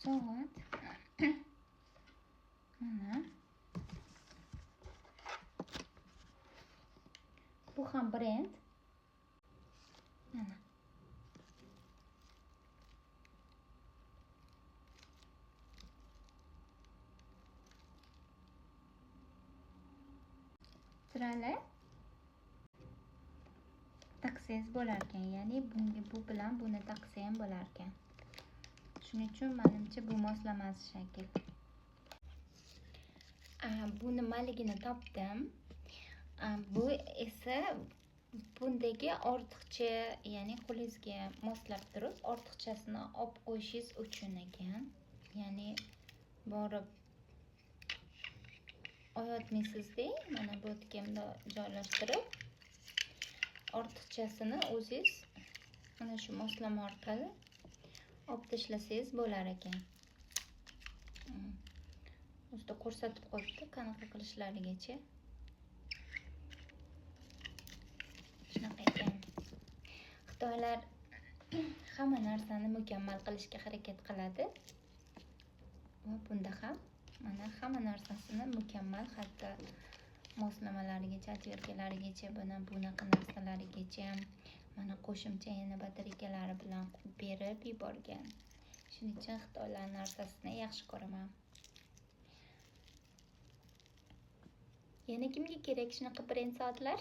soat. Mana. Bu ham brend. Mana. Sirali taqsangiz bo'lar ekan, ya'ni bu bilan buni taqsa ham bo'lar ekan. Shuning uchun menimcha bu moslamasi shakl. Bu nimaligini topdim. Bu esa bundagi ortiqcha, ya'ni qo'lingizga moslab turib, ortiqchasini olib qo'yishingiz uchun ekan. Ya'ni borib oyotmaysizda, mana bu tikimda joylashtirib, ortiqchasini o'zingiz mana shu moslama orqali olib tashlasangiz bo'lar ekan. Ustida ko'rsatib qo'yibdi qanaqa qilishlarigacha. Shunaqa ekan. Xitoylar hamma narsani mukammal qilishga harakat qiladi. Va bunda ham mana hamma narsasini mukammal, hatto moslamalarigacha, atverkalarigacha, bunaqa narsalarigacha mana qo'shimcha yana batarekalari bilan berib yuborgan. Shuning uchun Xitoylar narsasini yaxshi ko'raman. Yana kimga kerak shunaqa brend soatlar?